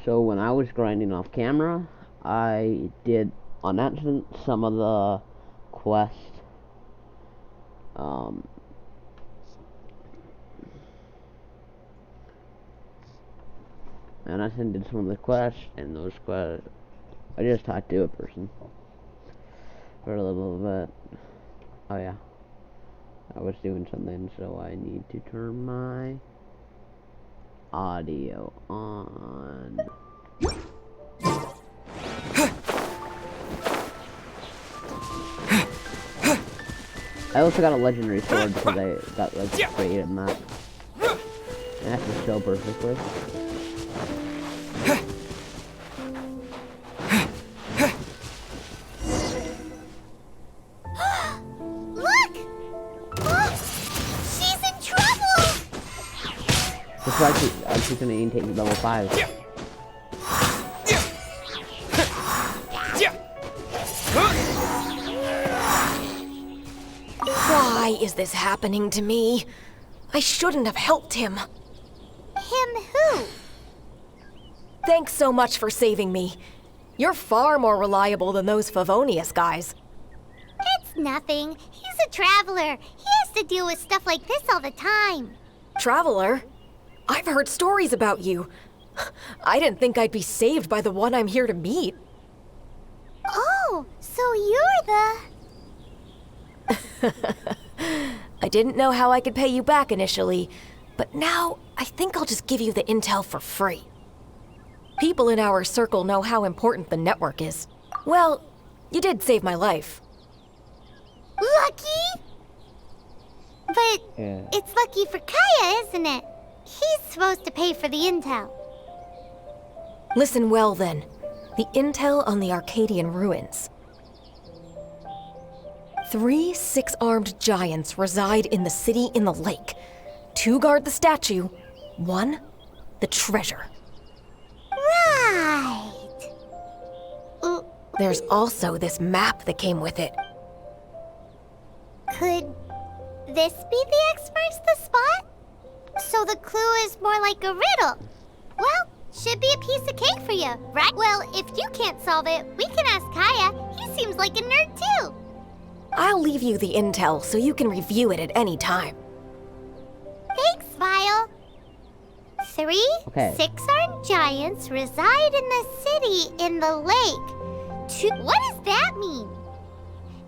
So when I was grinding off camera, I did on accident some of the quests. And I did some of the quests, and those quests, I just talked to a person for a little bit. Oh yeah, I was doing something, so I need to turn my audio on. I also got a legendary sword because I got like great at that. And that's just so perfectly. Look! Oh, she's in trouble! That's why she's gonna aim take level 5. Why is this happening to me? I shouldn't have helped him. Him who? Thanks so much for saving me. You're far more reliable than those Favonius guys. It's nothing. He's a traveler. He has to deal with stuff like this all the time. Traveler? I've heard stories about you. I didn't think I'd be saved by the one I'm here to meet. Oh, so you're the... I didn't know how I could pay you back initially, but now I think I'll just give you the intel for free. People in our circle know how important the network is. Well, you did save my life. Lucky? But it's lucky for Kaya, isn't it? He's supposed to pay for the intel. Listen well then. The intel on the Arcadian ruins. 3 6-armed giants reside in the city in the lake. 2 guard the statue, 1 the treasure. Right. There's also this map that came with it. Could this be the experts the spot? So the clue is more like a riddle. Well, should be a piece of cake for you, right? Well, if you can't solve it, we can ask Kaya. He seems like a nerd too. I'll leave you the intel so you can review it at any time. Thanks, Vile. 3 6-armed giants reside in the city in the lake. 2... What does that mean?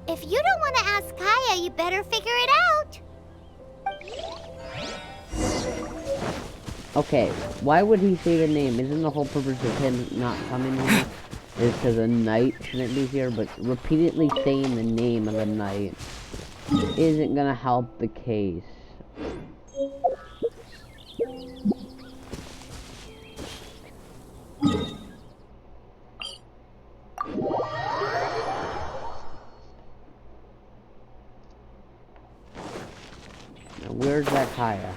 If you don't want to ask Kaya, you better figure it out. Okay, why would he say the name? Isn't the whole purpose of him not coming here is because a knight shouldn't be here, but repeatedly saying the name of the knight isn't gonna help the case. Now, where's that Kaya?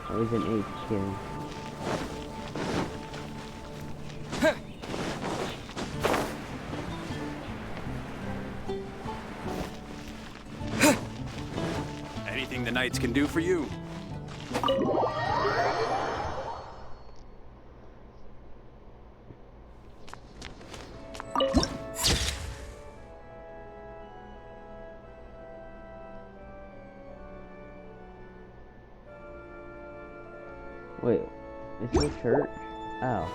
Oh, he's an HQ. Anything the knights can do for you. Wait, is this church? Oh.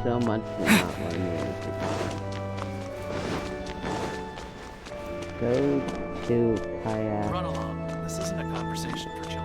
so much for not letting me go to kayak. Run along. This isn't a conversation for children.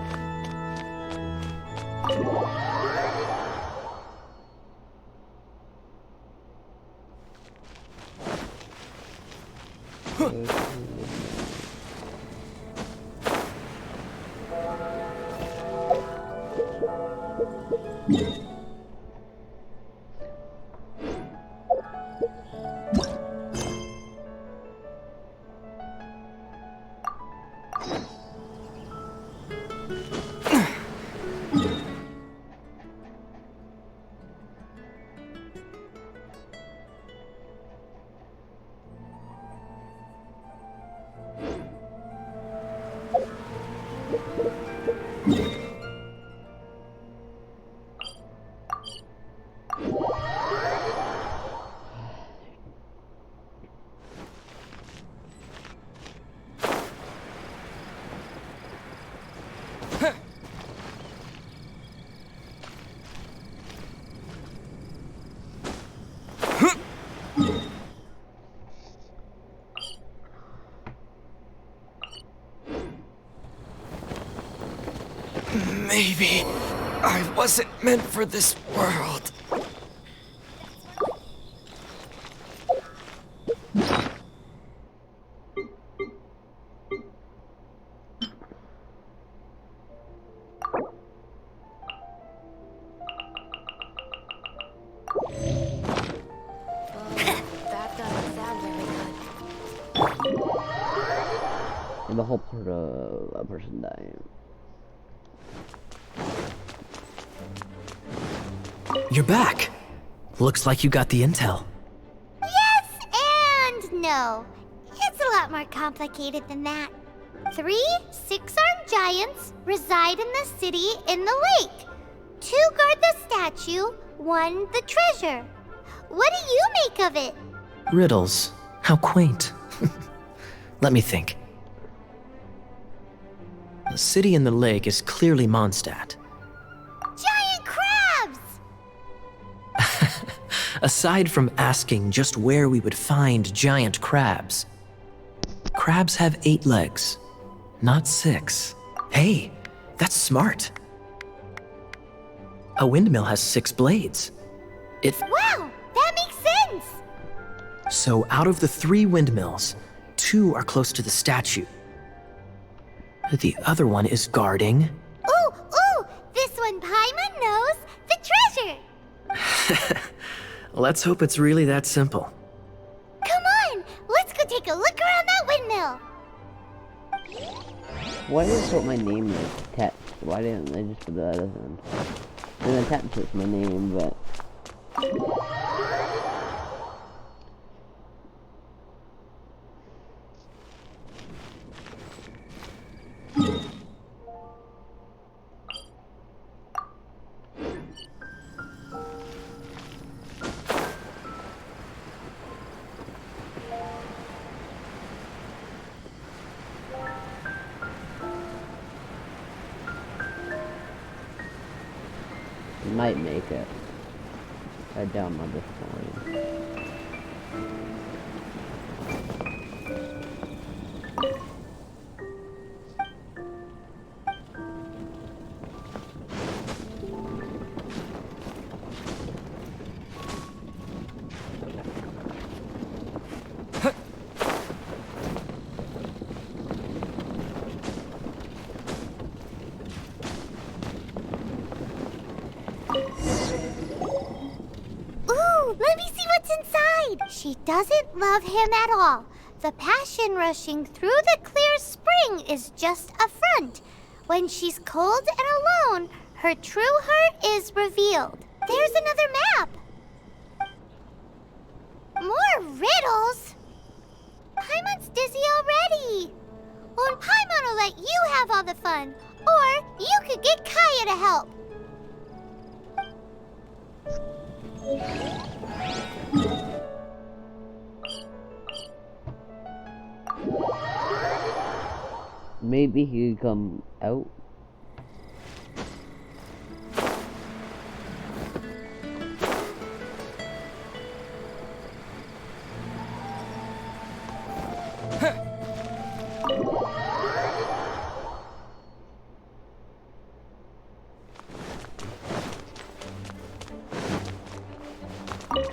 Maybe I wasn't meant for this world. That doesn't sound very good. And the whole part of a person dying. You're back. Looks like you got the intel. Yes and no. It's a lot more complicated than that. 3 six-armed giants reside in the city in the lake. 2 guard the statue, 1 the treasure. What do you make of it? Riddles. How quaint. Let me think. The city in the lake is clearly Mondstadt. Giant crabs! Aside from asking just where we would find giant crabs, crabs have 8 legs, not 6. Hey, that's smart. A windmill has 6 blades. Wow, that makes sense! So out of the 3 windmills, 2 are close to the statue. The other one is guarding. Ooh, this one Paimon knows, the treasure! Let's hope it's really that simple. Come on, let's go take a look around that windmill. Why did they put my name as text? Why didn't they just put the other one? And then text is my name, but... might make it. I download this point. Let me see what's inside. She doesn't love him at all. The passion rushing through the clear spring is just a front. When she's cold and alone, her true heart is revealed. There's another map. More riddles? Paimon's dizzy already. Well, and Paimon will let you have all the fun. Or you could get Kaya to help. Maybe he could come out.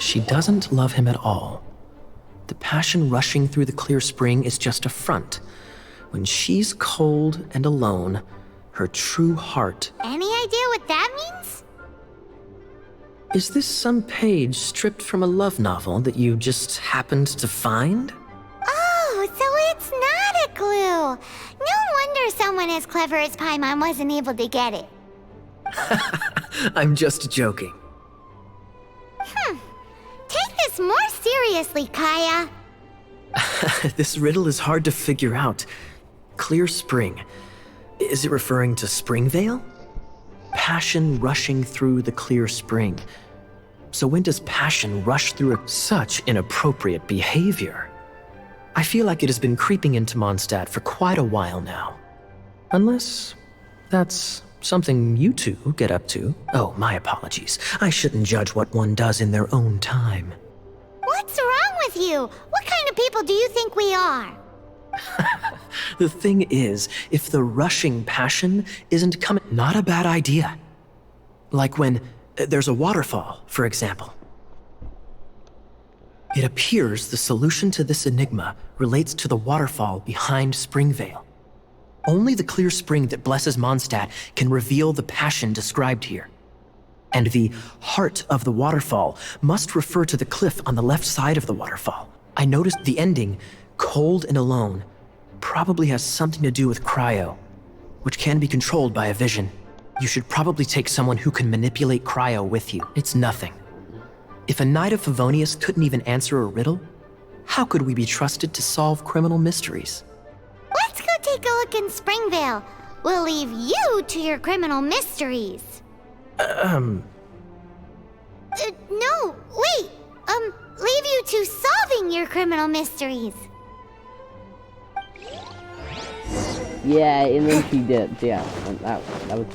She doesn't love him at all. The passion rushing through the clear spring is just a front. When she's cold and alone, her true heart... Any idea what that means? Is this some page stripped from a love novel that you just happened to find? Oh, so it's not a clue. No wonder someone as clever as Paimon wasn't able to get it. I'm just joking. Take this more seriously, Kaya. This riddle is hard to figure out. Clear spring. Is it referring to Springvale? Passion rushing through the clear spring. So when does passion rush through such inappropriate behavior? I feel like it has been creeping into Mondstadt for quite a while now. Unless that's something you two get up to. Oh, my apologies. I shouldn't judge what one does in their own time. What's wrong with you? What kind of people do you think we are? The thing is, if the rushing passion isn't coming... Not a bad idea. Like when there's a waterfall, for example. It appears the solution to this enigma relates to the waterfall behind Springvale. Only the clear spring that blesses Mondstadt can reveal the passion described here. And the heart of the waterfall must refer to the cliff on the left side of the waterfall. I noticed the ending, cold and alone, probably has something to do with cryo, which can be controlled by a vision. You should probably take someone who can manipulate cryo with you. It's nothing. If a knight of Favonius couldn't even answer a riddle, how could we be trusted to solve criminal mysteries? Let's go take a look in Springvale. We'll leave you to your criminal mysteries. No, wait. Leave you to solving your criminal mysteries. Yeah, and then she dipped, yeah. That was...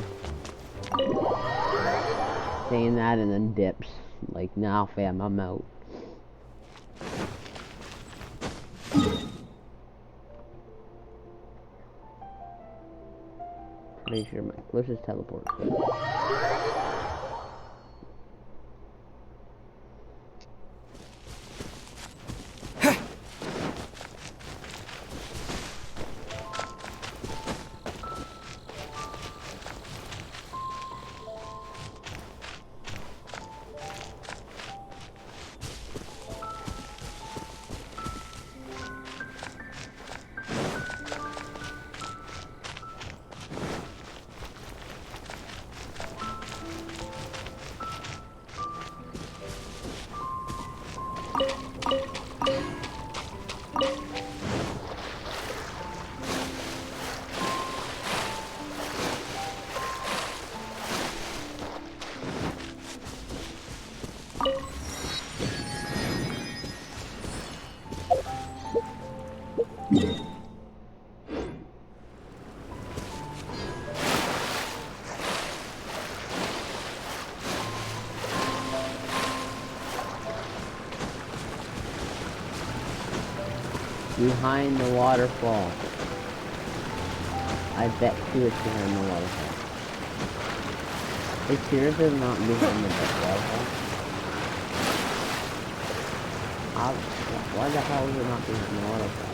Saying that and then dips. Like, nah fam, I'm out. Pretty sure my closest teleport. Behind the waterfall. I bet you it's behind the waterfall. It's seriously not behind the waterfall. Why the hell is it not behind the waterfall?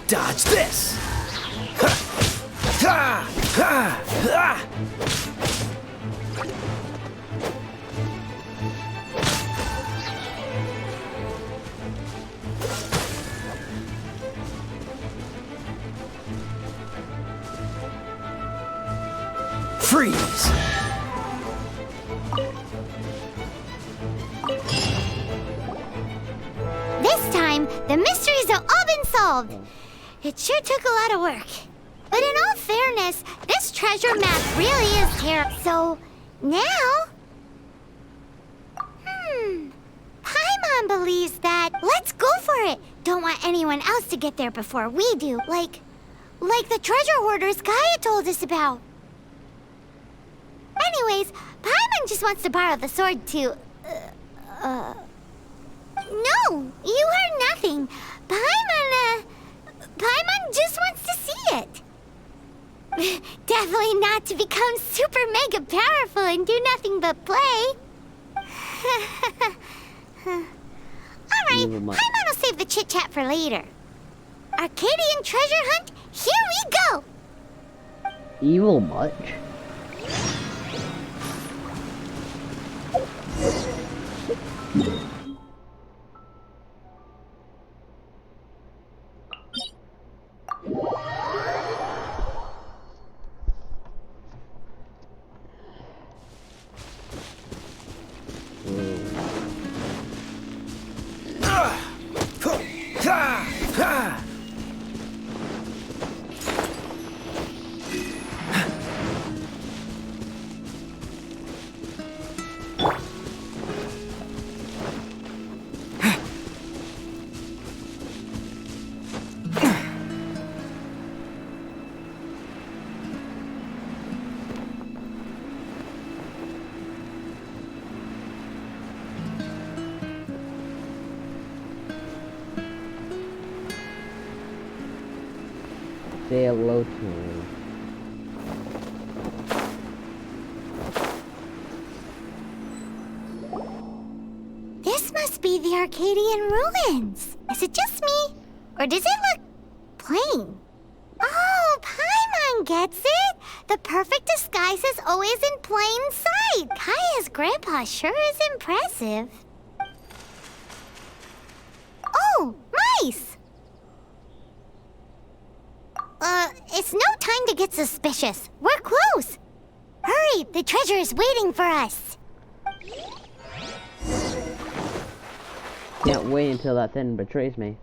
Dodge this! Freeze! This time, the mysteries have all been solved. It sure took a lot of work. But in all fairness, this treasure map really is terrible. So, now... Paimon believes that... Let's go for it! Don't want anyone else to get there before we do. Like the treasure hoarders Gaia told us about. Anyways, Paimon just wants to borrow the sword to... No, you heard nothing. Paimon just wants to see it. Definitely not to become super mega powerful and do nothing but play. Alright, Paimon will save the chit-chat for later. Arcadian treasure hunt, here we go! Evil much? Say hello to me. This must be the Arcadian ruins. Is it just me? Or does it look plain? Oh, Paimon gets it! The perfect disguise is always in plain sight. Kaya's grandpa sure is impressive. Oh, mice! It's no time to get suspicious. We're close. Hurry, the treasure is waiting for us. Can't wait until that thing betrays me.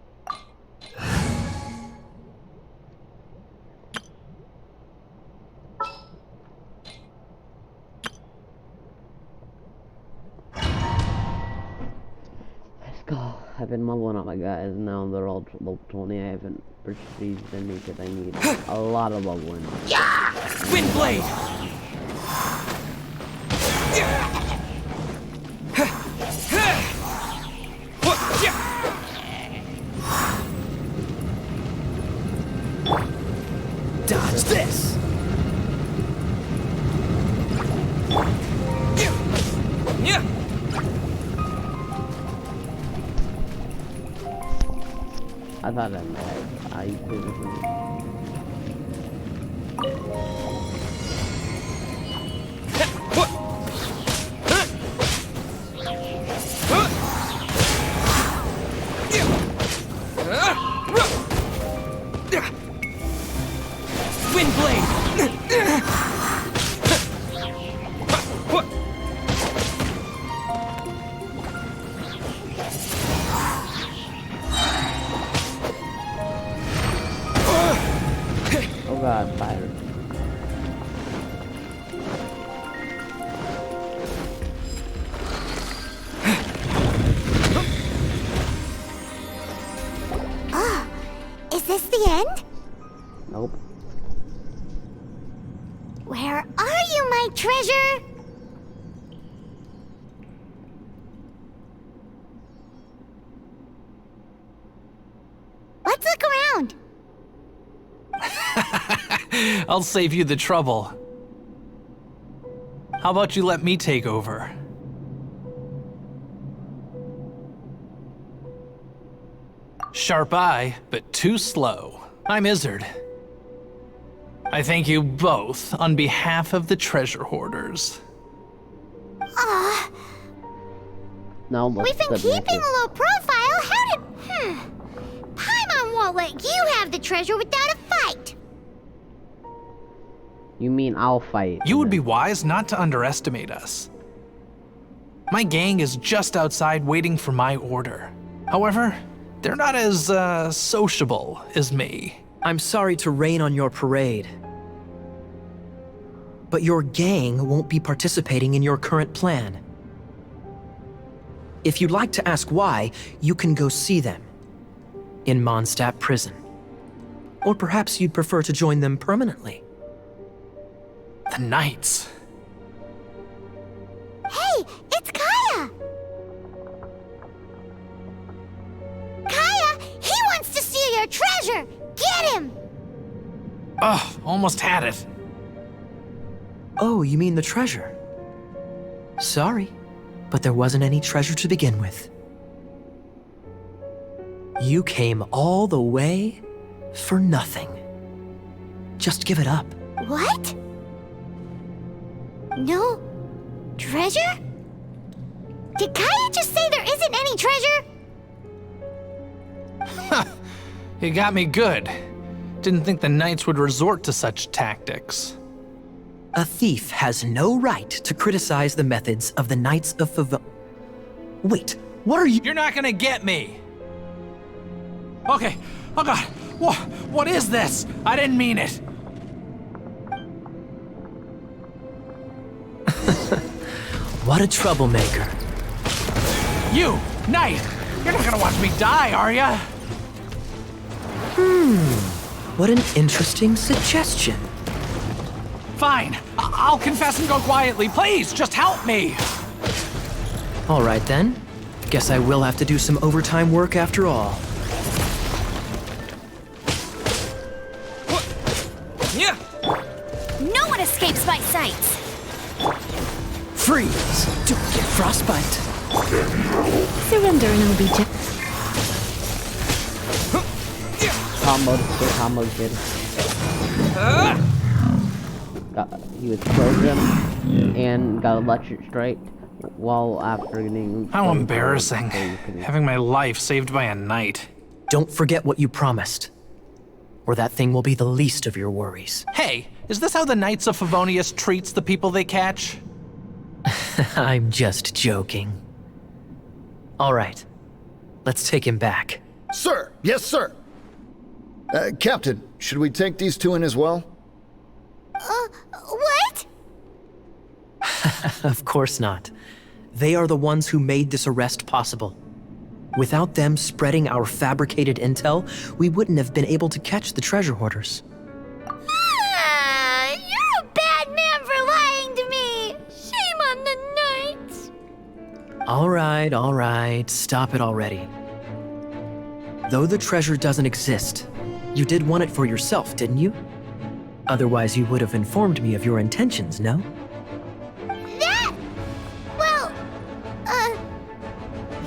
Let's go. I've been leveling up my guys. Now they're all level 20. I haven't purchased any because I need a lot of leveling. Yeah! Windblade! Dodge this! I thought I could. God, fire. Ah, is this the end? Nope. Where are you, my treasure? Let's look around. I'll save you the trouble. How about you let me take over? Sharp eye, but too slow. I'm Izzard. I thank you both on behalf of the treasure hoarders. No, We've been keeping a low profile. How did... Paimon won't let you have the treasure without a fight. You mean I'll fight? You would be wise not to underestimate us. My gang is just outside waiting for my order. However, they're not as, sociable as me. I'm sorry to rain on your parade, but your gang won't be participating in your current plan. If you'd like to ask why, you can go see them in Mondstadt prison. Or perhaps you'd prefer to join them permanently. The Knights. Hey, it's Kaya! Kaya, he wants to steal your treasure! Get him! Ugh, almost had it. Oh, you mean the treasure? Sorry, but there wasn't any treasure to begin with. You came all the way for nothing. Just give it up. What? No treasure? Did Kaya just say there isn't any treasure? You got me good. Didn't think the Knights would resort to such tactics. A thief has no right to criticize the methods of the Knights of Wait, what are you— You're not gonna get me! Okay, oh god, what is this? I didn't mean it. What a troublemaker. You, Knight! You're not gonna watch me die, are ya? What an interesting suggestion. Fine, I'll confess and go quietly. Please, just help me! All right then. Guess I will have to do some overtime work after all. Yeah. No one escapes my sights! Freeze! Don't get frostbite. Surrender and I'll be Combo kid. He was frozen and got electric strike while after getting... How embarrassing. Having my life saved by a knight. Don't forget what you promised, or that thing will be the least of your worries. Hey, is this how the Knights of Favonius treats the people they catch? I'm just joking. All right, let's take him back. Sir, yes, sir. Captain, should we take these two in as well? What? Of course not. They are the ones who made this arrest possible. Without them spreading our fabricated intel, we wouldn't have been able to catch the treasure hoarders. You're a bad man for lying to me. Shame on the Knights. All right, stop it already. Though the treasure doesn't exist, you did want it for yourself, didn't you? Otherwise, you would have informed me of your intentions, no? That? Well,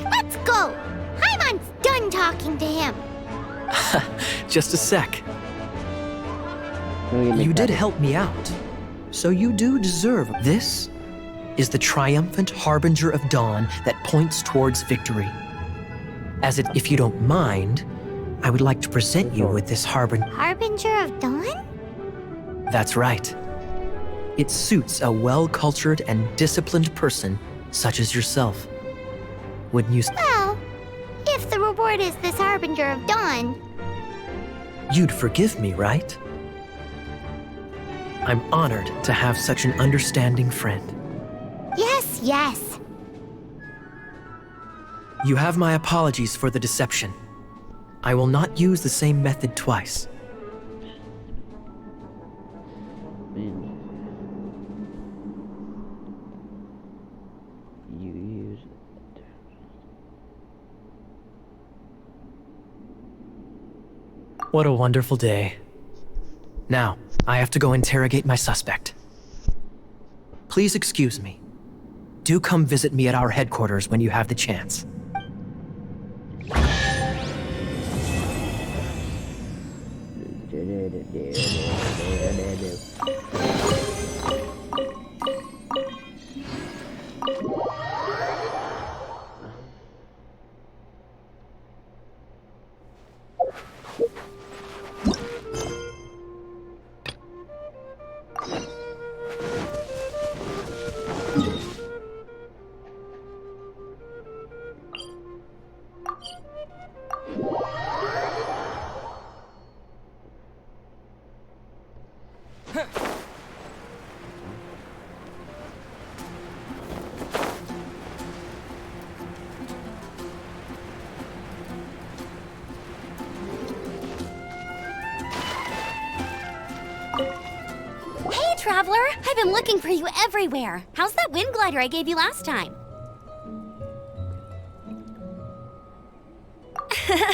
let's go. Paimon's done talking to him. Just a sec. You did help me out, so you do deserve. This is the triumphant harbinger of dawn that points towards victory. If you don't mind, I would like to present you with this harbinger. Harbinger of Dawn? That's right. It suits a well-cultured and disciplined person such as yourself. Wouldn't you? Well, if the reward is this Harbinger of Dawn. You'd forgive me, right? I'm honored to have such an understanding friend. Yes, yes. You have my apologies for the deception. I will not use the same method twice. Man. You use it. What a wonderful day. Now, I have to go interrogate my suspect. Please excuse me. Do come visit me at our headquarters when you have the chance. Hey, Traveler! I've been looking for you everywhere. How's that wind glider I gave you last time?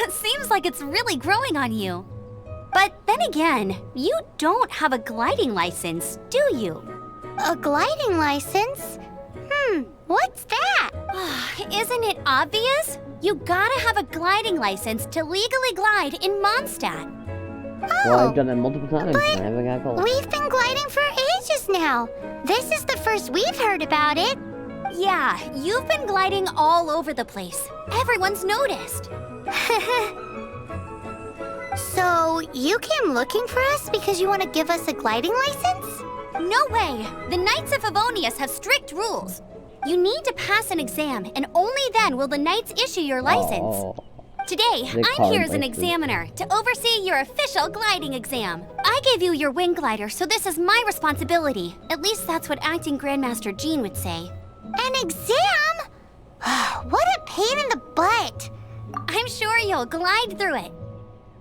Seems like it's really growing on you. But then again, you don't have a gliding license, do you? A gliding license? What's that? Isn't it obvious? You gotta have a gliding license to legally glide in Mondstadt. Well, I've done it multiple times and I haven't got gold. We've been gliding for ages now. This is the first we've heard about it. Yeah, you've been gliding all over the place. Everyone's noticed. So, you came looking for us because you want to give us a gliding license? No way! The Knights of Favonius have strict rules. You need to pass an exam, and only then will the Knights issue your license. Oh. Today, I'm here as an examiner to oversee your official gliding exam. I gave you your wing glider, so this is my responsibility. At least that's what Acting Grandmaster Jean would say. An exam? What a pain in the butt. I'm sure you'll glide through it.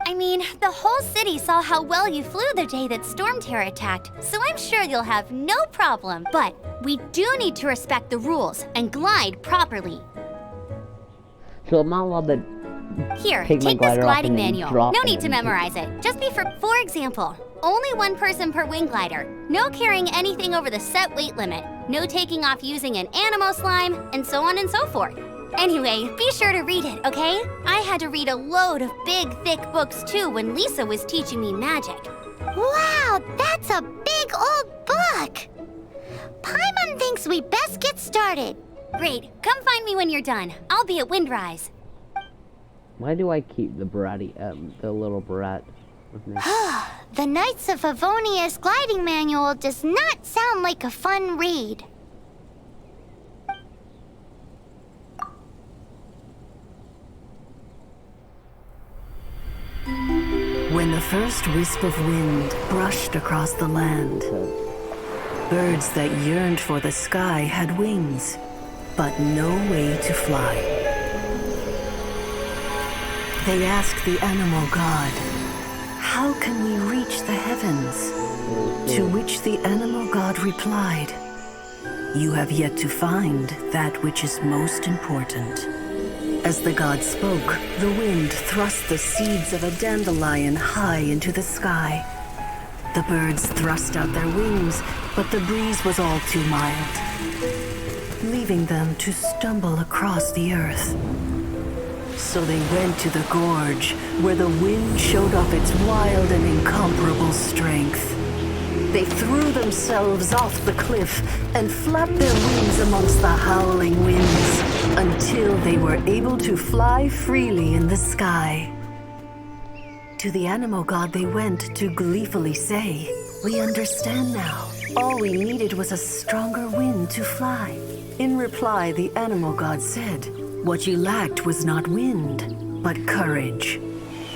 I mean, the whole city saw how well you flew the day that Storm Terror attacked, so I'm sure you'll have no problem. But we do need to respect the rules and glide properly. So I'm not allowed to Here, take take my this glider off gliding and then manual. drop No it need to and- memorize it. Just be for example, only one person per wing glider. No carrying anything over the set weight limit. No taking off using an animo slime, and so on and so forth. Anyway, be sure to read it, okay? I had to read a load of big, thick books too when Lisa was teaching me magic. Wow, that's a big old book! Paimon thinks we best get started. Great, come find me when you're done. I'll be at Windrise. Why do I keep the the little brat with me? The Knights of Favonius gliding manual does not sound like a fun read. When the first wisp of wind brushed across the land, birds that yearned for the sky had wings, but no way to fly. They asked the animal god, "How can we reach the heavens?" To which the animal god replied, "You have yet to find that which is most important." As the god spoke, the wind thrust the seeds of a dandelion high into the sky. The birds thrust out their wings, but the breeze was all too mild, leaving them to stumble across the earth. So they went to the gorge, where the wind showed off its wild and incomparable strength. They threw themselves off the cliff and flapped their wings amongst the howling winds until they were able to fly freely in the sky. To the animal god they went to gleefully say, "We understand now. All we needed was a stronger wind to fly." In reply, the animal god said, "What you lacked was not wind, but courage.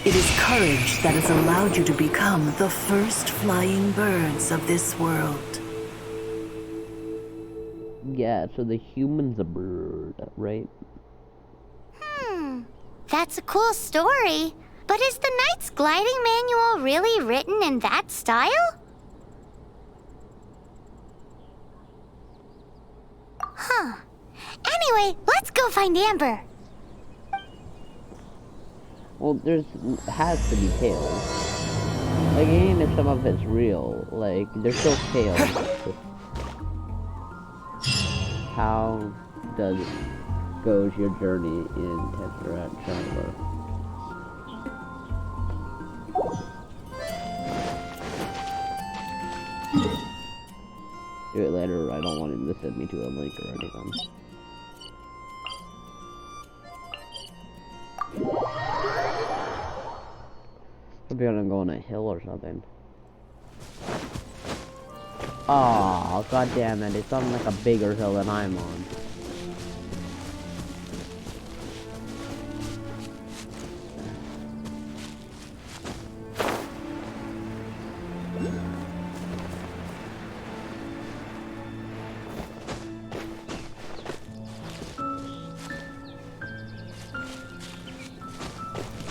It is courage that has allowed you to become the first flying birds of this world." Yeah, so the human's a bird, right? That's a cool story. But is the Knight's gliding manual really written in that style? Anyway, let's go find Amber. Well, has to be tails. Like, even if some of it's real, like, there's still tails. How goes your journey in Tezzeret Traveler? Do it later. I don't want him to send me to a link or anything. I'll be gonna go on a hill or something. Oh, god damn it. It's on like a bigger hill than I'm on.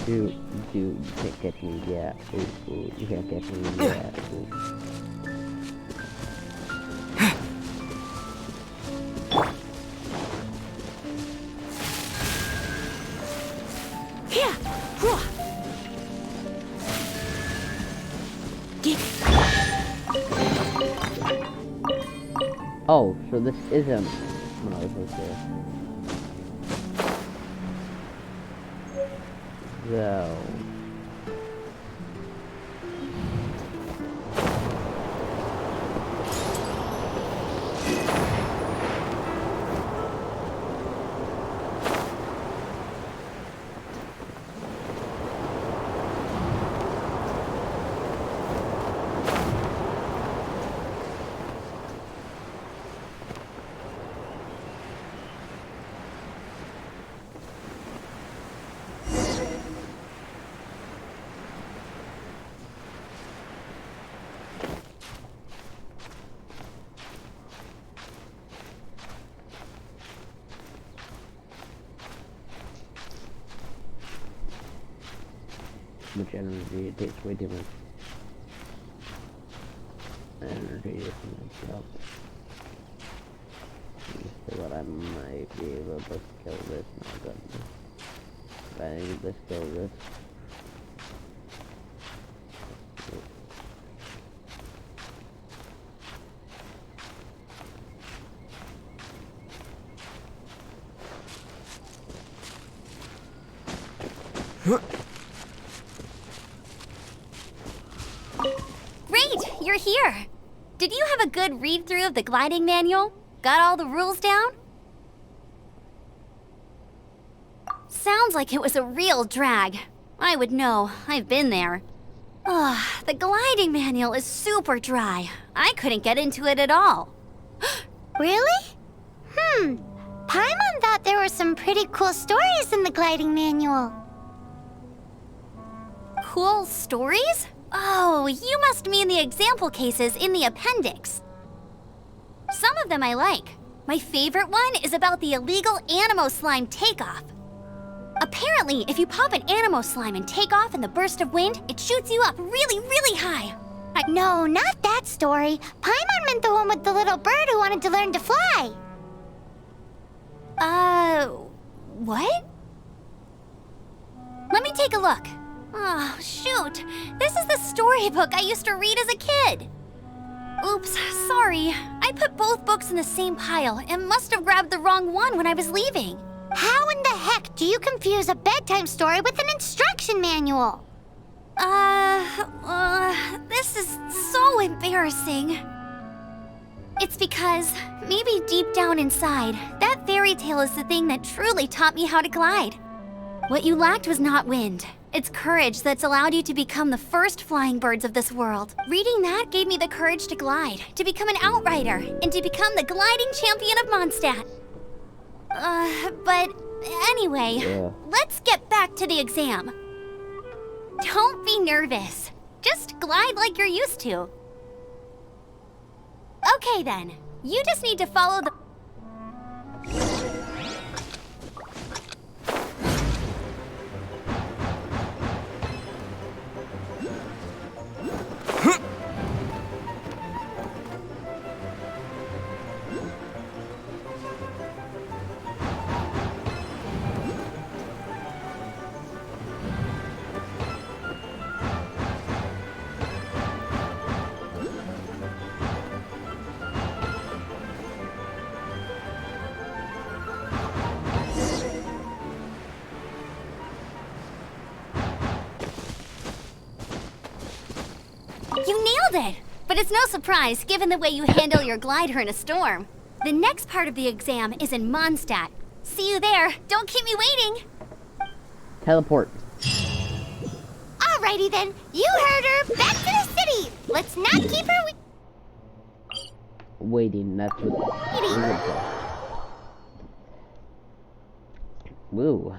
Dude, you can't catch me yet. Ooh, you can't catch me yet. Ooh. Oh, so this isn't what I was supposed to do. So... much energy, it takes way too much energy to myself. So what I might be able to kill this now, but I think let's kill this. You're here! Did you have a good read-through of the gliding manual? Got all the rules down? Sounds like it was a real drag. I would know. I've been there. Ugh, the gliding manual is super dry. I couldn't get into it at all. Really? Paimon thought there were some pretty cool stories in the gliding manual. Cool stories? Oh, you must mean the example cases in the appendix. Some of them I like. My favorite one is about the illegal Animo slime takeoff. Apparently, if you pop an Animo slime and take off in the burst of wind, it shoots you up really, really high. No, not that story. Paimon meant the one with the little bird who wanted to learn to fly. What? Let me take a look. Oh, shoot. This is the storybook I used to read as a kid. Oops, sorry. I put both books in the same pile and must have grabbed the wrong one when I was leaving. How in the heck do you confuse a bedtime story with an instruction manual? This is so embarrassing. It's because, maybe deep down inside, that fairy tale is the thing that truly taught me how to glide. What you lacked was not wind. It's courage that's allowed you to become the first flying birds of this world. Reading that gave me the courage to glide, to become an outrider, and to become the gliding champion of Mondstadt. But anyway, let's get back to the exam. Don't be nervous. Just glide like you're used to. Okay then, you just need to follow the... You nailed it! but it's no surprise given the way you handle your glider in a storm. The next part of the exam is in Mondstadt. See you there. Don't keep me waiting. Teleport. Alrighty then. You heard her. Back to the city. Let's not keep her waiting. That's what. Woo.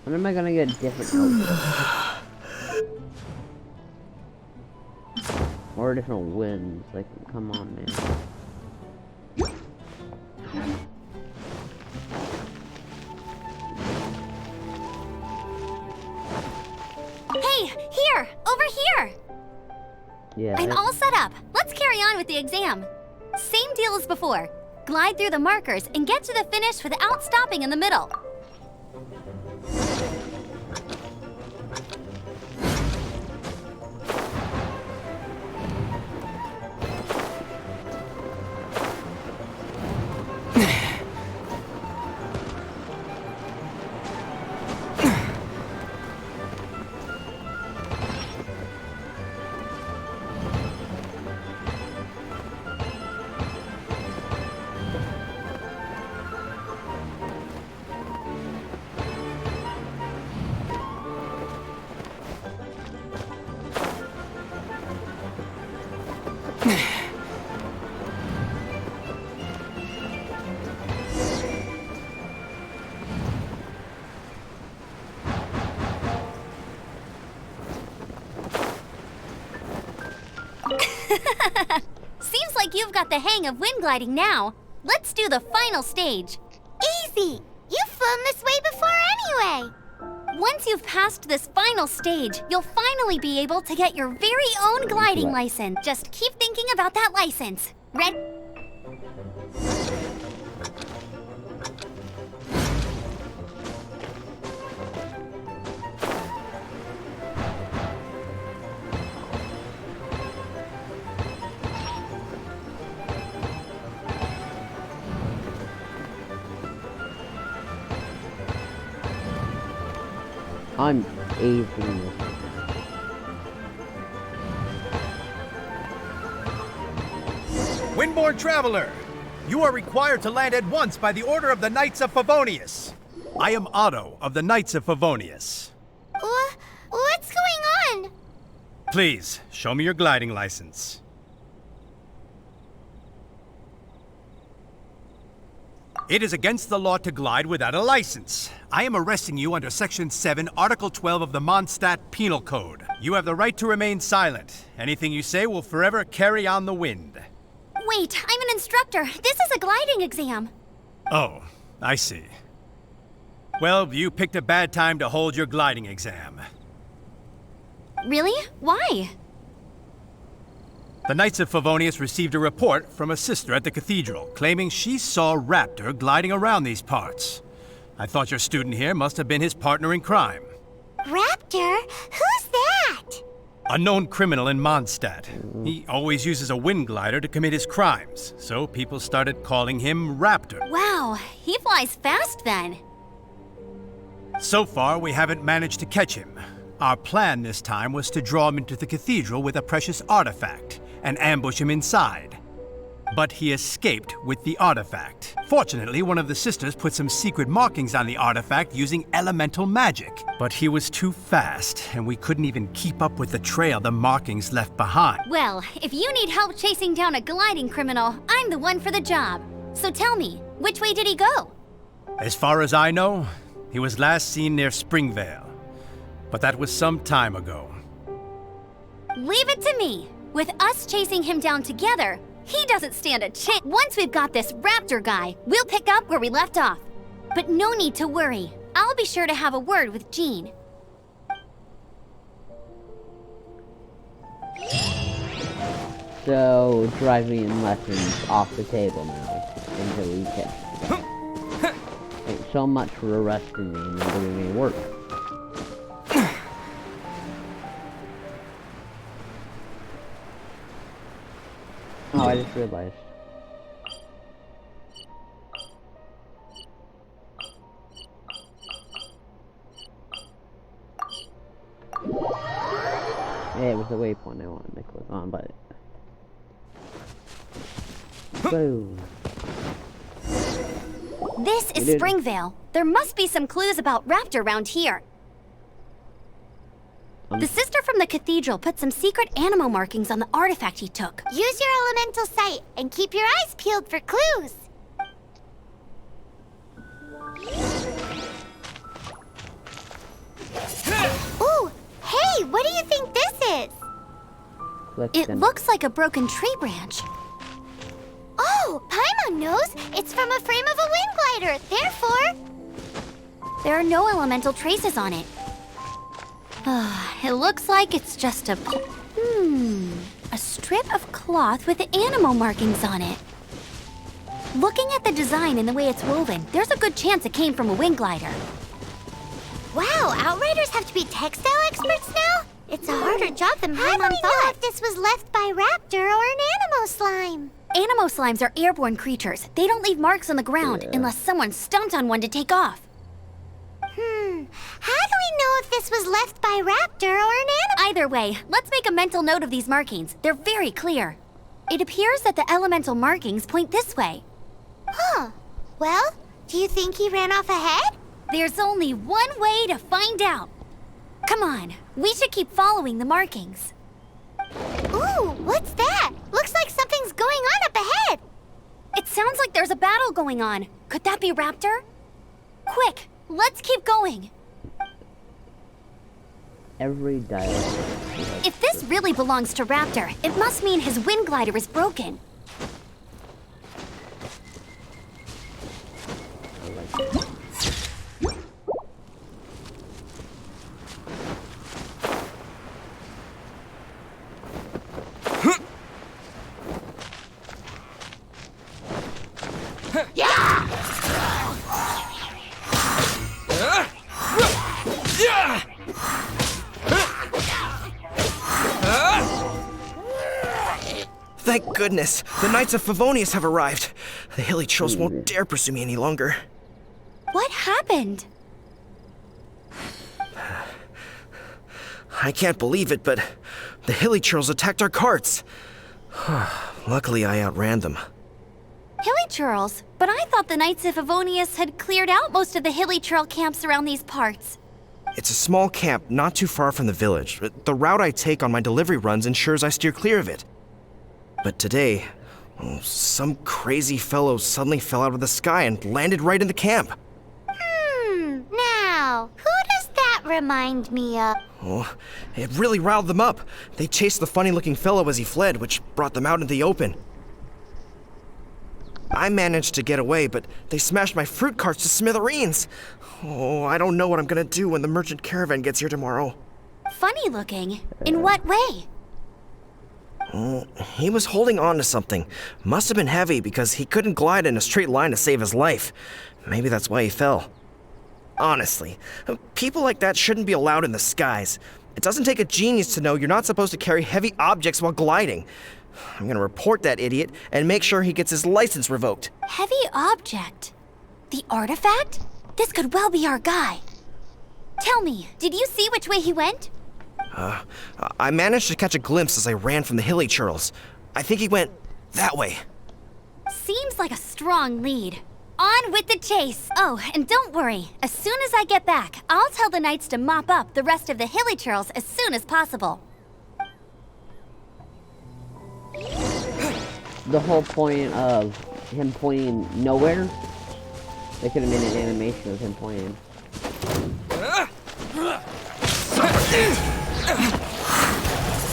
When am I gonna get different outfits? Or different wins? Like, come on, man. Hey, here! Over here! Yeah. I'm all set up. Let's carry on with the exam. Same deal as before. Glide through the markers and get to the finish without stopping in the middle. Seems like you've got the hang of wind gliding now. Let's do the final stage. Easy! You've flown this way before anyway! Once you've passed this final stage, you'll finally be able to get your very own gliding license. Just keep thinking about that license. Red... I'm acing this. Windborne Traveler, you are required to land at once by the order of the Knights of Favonius. I am Otto of the Knights of Favonius. What's going on? Please, show me your gliding license. It is against the law to glide without a license. I am arresting you under Section 7, Article 12 of the Mondstadt Penal Code. You have the right to remain silent. Anything you say will forever carry on the wind. Wait, I'm an instructor. This is a gliding exam. Oh, I see. Well, you picked a bad time to hold your gliding exam. Really? Why? The Knights of Favonius received a report from a sister at the cathedral claiming she saw Raptor gliding around these parts. I thought your student here must have been his partner in crime. Raptor? Who's that? A known criminal in Mondstadt. He always uses a wind glider to commit his crimes, so people started calling him Raptor. Wow, he flies fast then. So far, we haven't managed to catch him. Our plan this time was to draw him into the cathedral with a precious artifact and ambush him inside. But he escaped with the artifact. Fortunately, one of the sisters put some secret markings on the artifact using elemental magic. But he was too fast, and we couldn't even keep up with the trail the markings left behind. Well, if you need help chasing down a gliding criminal, I'm the one for the job. So tell me, which way did he go? As far as I know, he was last seen near Springvale. But that was some time ago. Leave it to me. With us chasing him down together, he doesn't stand a chance. Once we've got this Raptor guy, we'll pick up where we left off. But no need to worry. I'll be sure to have a word with Jean. So, driving lessons off the table now until we catch him. Thanks so much for arresting me and giving me work. Oh, I just realized. Yeah, it was the waypoint I wanted to click on, but... Boom. This is Springvale. There must be some clues about Raptor around here. The sister from the cathedral put some secret animal markings on the artifact he took. Use your elemental sight and keep your eyes peeled for clues. Ooh, hey, what do you think this is? It looks like a broken tree branch. Oh, Paimon knows. It's from a frame of a wind glider. Therefore, there are no elemental traces on it. It looks like it's just a strip of cloth with animal markings on it. Looking at the design and the way it's woven, there's a good chance it came from a wind glider. Wow, Outriders have to be textile experts now? It's a harder job than Paimon thought. How do we know if this was left by Raptor or an Animo slime? Animo slimes are airborne creatures. They don't leave marks on the ground unless someone stomped on one to take off. How do we know if this was left by Raptor or an Animo? Either way, let's make a mental note of these markings. They're very clear. It appears that the elemental markings point this way. Huh. Well, do you think he ran off ahead? There's only one way to find out. Come on, we should keep following the markings. Ooh, what's that? Looks like something's going on up ahead. It sounds like there's a battle going on. Could that be Raptor? Quick, let's keep going. Every dialogue. If this really belongs to Raptor, it must mean his wind glider is broken. Thank goodness, the Knights of Favonius have arrived. The hilly trolls won't dare pursue me any longer. What happened? I can't believe it, but the hilly trolls attacked our carts. Luckily, I outran them. Hilly churls? But I thought the Knights of Favonius had cleared out most of the hilly churl camps around these parts. It's a small camp not too far from the village. The route I take on my delivery runs ensures I steer clear of it. But today, some crazy fellow suddenly fell out of the sky and landed right in the camp. Now, who does that remind me of? Oh, it really riled them up. They chased the funny-looking fellow as he fled, which brought them out into the open. I managed to get away, but they smashed my fruit carts to smithereens. Oh, I don't know what I'm gonna do when the merchant caravan gets here tomorrow. Funny looking? In what way? He was holding on to something. Must have been heavy because he couldn't glide in a straight line to save his life. Maybe that's why he fell. Honestly, people like that shouldn't be allowed in the skies. It doesn't take a genius to know you're not supposed to carry heavy objects while gliding. I'm gonna report that idiot and make sure he gets his license revoked. Heavy object? The artifact? This could well be our guy. Tell me, did you see which way he went? I managed to catch a glimpse as I ran from the hilly churls. I think he went that way. Seems like a strong lead. On with the chase. Oh, and don't worry. As soon as I get back, I'll tell the knights to mop up the rest of the hilly churls as soon as possible. The whole point of him pointing nowhere, they could have made an animation of him pointing.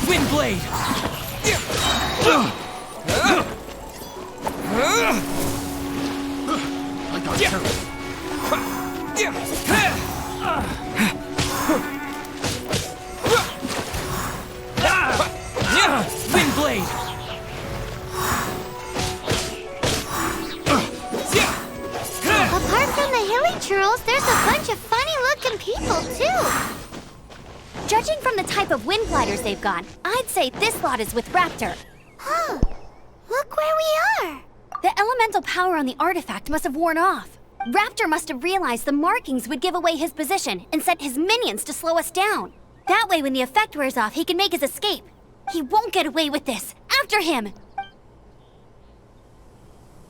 Windblade! I got Windblade! Apart from the hilly churls, there's a bunch of funny-looking people, too. Judging from the type of wind gliders they've got, I'd say this lot is with Raptor. Huh. Look where we are! The elemental power on the artifact must have worn off. Raptor must have realized the markings would give away his position and sent his minions to slow us down. That way, when the effect wears off, he can make his escape. He won't get away with this. After him!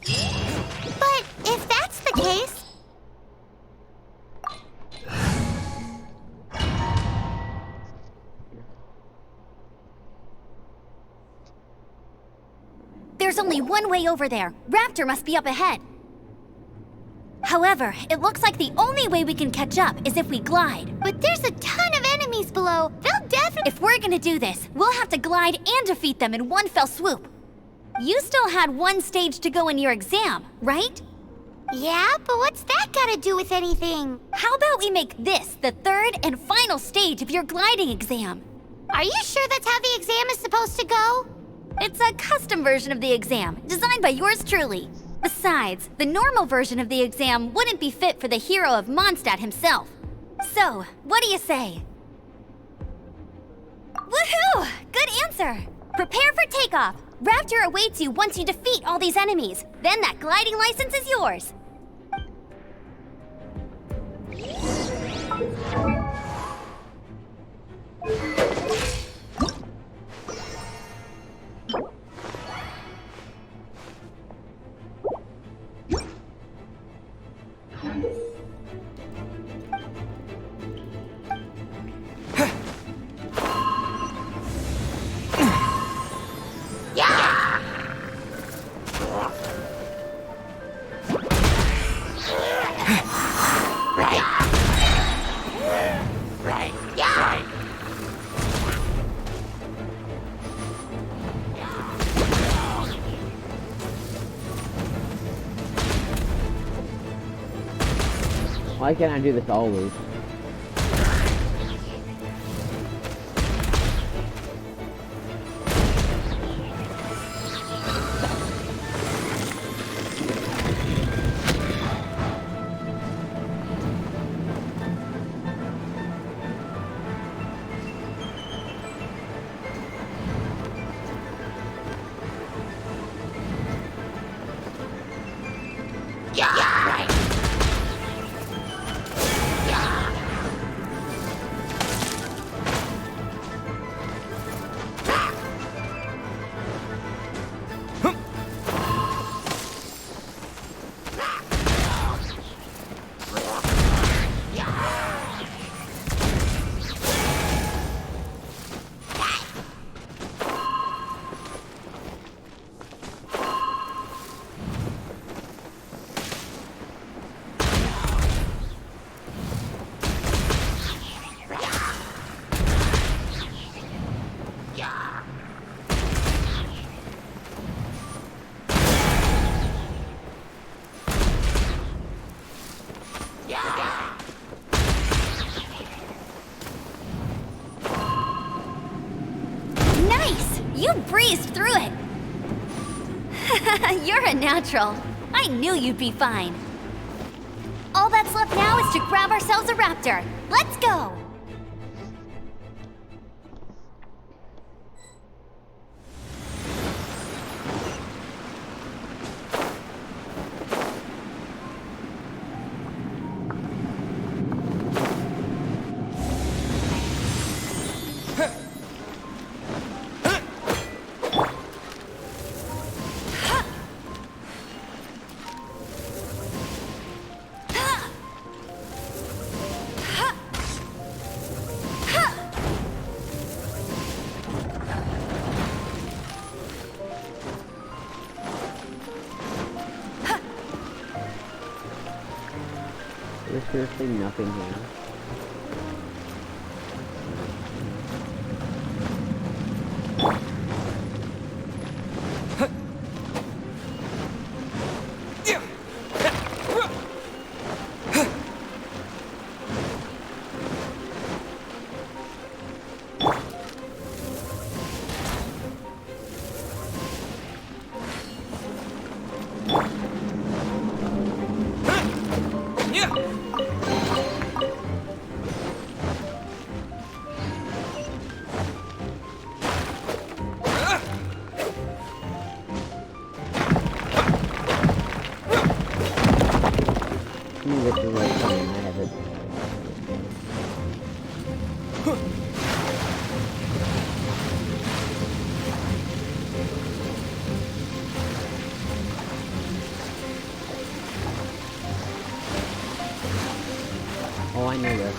But if that's the case... There's only one way over there. Raptor must be up ahead. However, it looks like the only way we can catch up is if we glide. But there's a ton of enemies below. They'll definitely... If we're gonna do this, we'll have to glide and defeat them in one fell swoop. You still had one stage to go in your exam, right? Yeah, but what's that gotta do with anything? How about we make this the third and final stage of your gliding exam? Are you sure that's how the exam is supposed to go? It's a custom version of the exam, designed by yours truly. Besides, the normal version of the exam wouldn't be fit for the hero of Mondstadt himself. So, what do you say? Woohoo! Good answer! Prepare for takeoff. Raptor awaits you once you defeat all these enemies. Then that gliding license is yours. Why can't I do this always? You breezed through it! You're a natural. I knew you'd be fine. All that's left now is to grab ourselves a raptor. Let's go! There's seriously nothing here. this is like fine. I have it. Oh, I know this.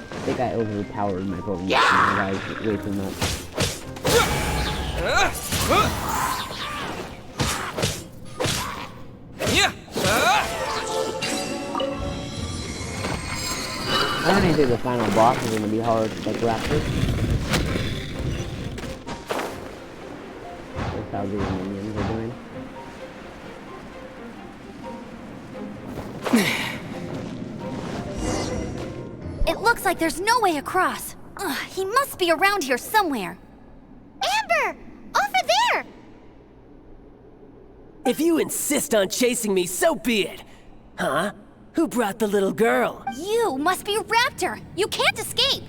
I think I overpowered my Pokemon. Yeah! You guys way too much. I don't think the final boss is going to be hard, like Raptor. That's how these minions are doing. It looks like there's no way across. Ugh, he must be around here somewhere. Amber! Over there! If you insist on chasing me, so be it. Huh? Who brought the little girl? You must be Raptor! You can't escape!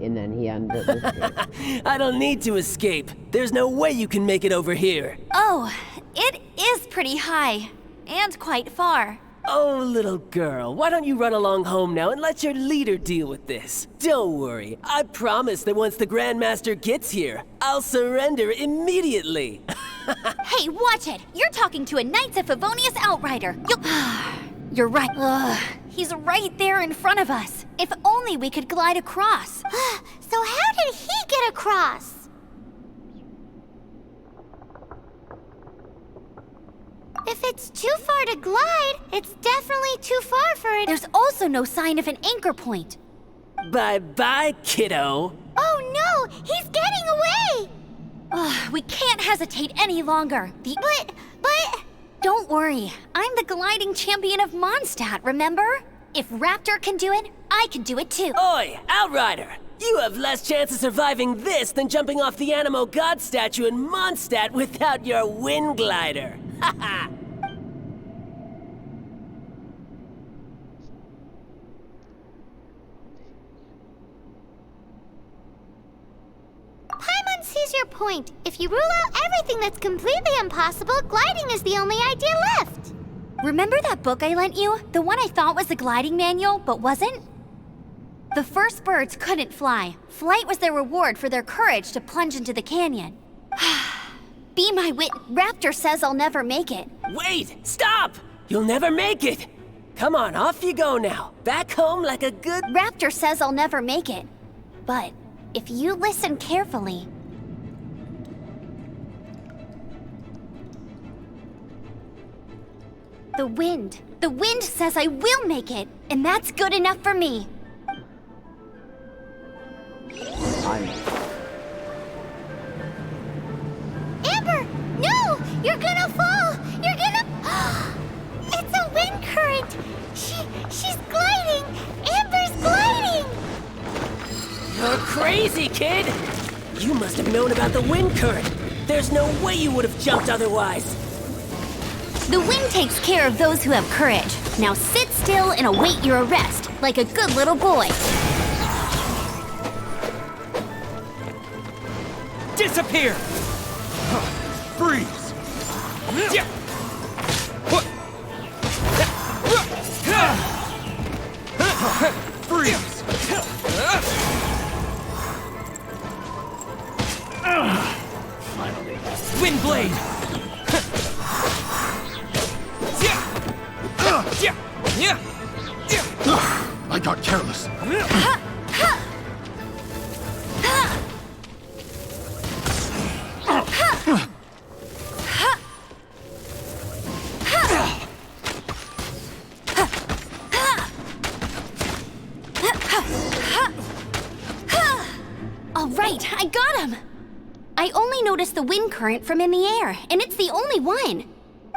And then he ends up escaping. I don't need to escape. There's no way you can make it over here. Oh, it is pretty high. And quite far. Oh, little girl, why don't you run along home now and let your leader deal with this? Don't worry, I promise that once the Grandmaster gets here, I'll surrender immediately. Hey, watch it! You're talking to a Knights of Favonius outrider. You're right. Ugh, he's right there in front of us. If only we could glide across. So how did he get across? If it's too far to glide, it's definitely too far for it. There's also no sign of an anchor point. Bye-bye, kiddo. Oh no! He's getting away! We can't hesitate any longer. But... Don't worry. I'm the gliding champion of Mondstadt, remember? If Raptor can do it, I can do it too. Oi, Outrider! You have less chance of surviving this than jumping off the Animo God statue in Mondstadt without your wind glider. Haha! point. If you rule out everything that's completely impossible, gliding is the only idea left. Remember that book I lent you? The one I thought was the gliding manual, but wasn't? The first birds couldn't fly. Flight was their reward for their courage to plunge into the canyon. Be my wit. Raptor says I'll never make it. Wait! Stop! You'll never make it! Come on, off you go now. Back home like a good... Raptor says I'll never make it. But if you listen carefully... The wind says I will make it, and that's good enough for me. Amber, no! You're gonna fall! You're gonna... It's a wind current! She's gliding! Amber's gliding! You're crazy, kid! You must have known about the wind current. There's no way you would have jumped otherwise. The wind takes care of those who have courage. Now sit still and await your arrest, like a good little boy. Disappear! Freeze! Freeze! Finally. Wind blade! I got careless. All right, I got him! I only noticed the wind current from in the air, and it's the only one.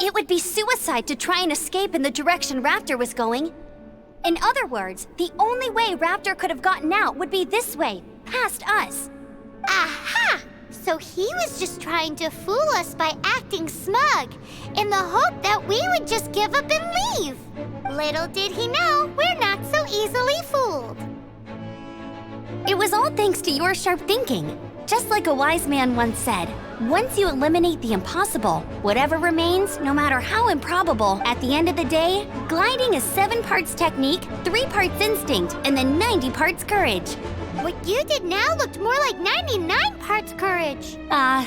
It would be suicide to try and escape in the direction Raptor was going. In other words, the only way Raptor could have gotten out would be this way, past us. Aha! So he was just trying to fool us by acting smug, in the hope that we would just give up and leave. Little did he know, we're not so easily fooled. It was all thanks to your sharp thinking. Just like a wise man once said, once you eliminate the impossible, whatever remains, no matter how improbable, at the end of the day, gliding is 7 parts technique, 3 parts instinct, and then 90 parts courage. What you did now looked more like 99 parts courage.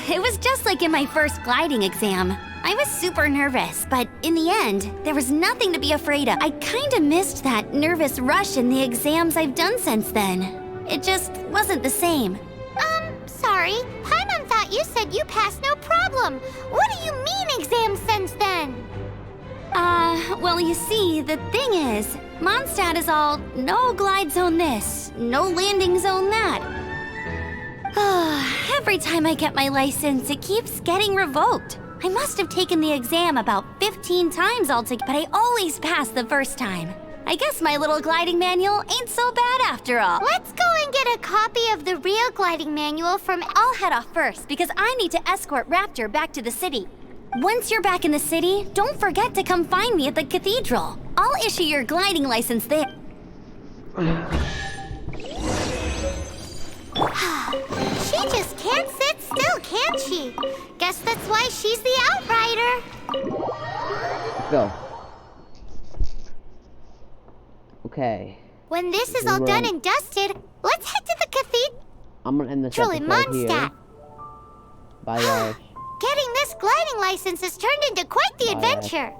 It was just like in my first gliding exam. I was super nervous, but in the end, there was nothing to be afraid of. I kinda missed that nervous rush in the exams I've done since then. It just wasn't the same. Sorry. Paimon thought you said you passed no problem. What do you mean exams since then? Well, you see, the thing is, Mondstadt is all no glide zone this, no landing zone that. Every time I get my license, it keeps getting revoked. I must have taken the exam about 15 times altogether, but I always pass the first time. I guess my little gliding manual ain't so bad after all. Let's go and get a copy of the real gliding manual from... I'll head off first, because I need to escort Raptor back to the city. Once you're back in the city, don't forget to come find me at the cathedral. I'll issue your gliding license there. She just can't sit still, can she? Guess that's why she's the outrider. Let's go. Okay. When this is all done and dusted, let's head to the cathedral. I'm gonna end this episode here. Bye, guys. Getting this gliding license has turned into quite the adventure.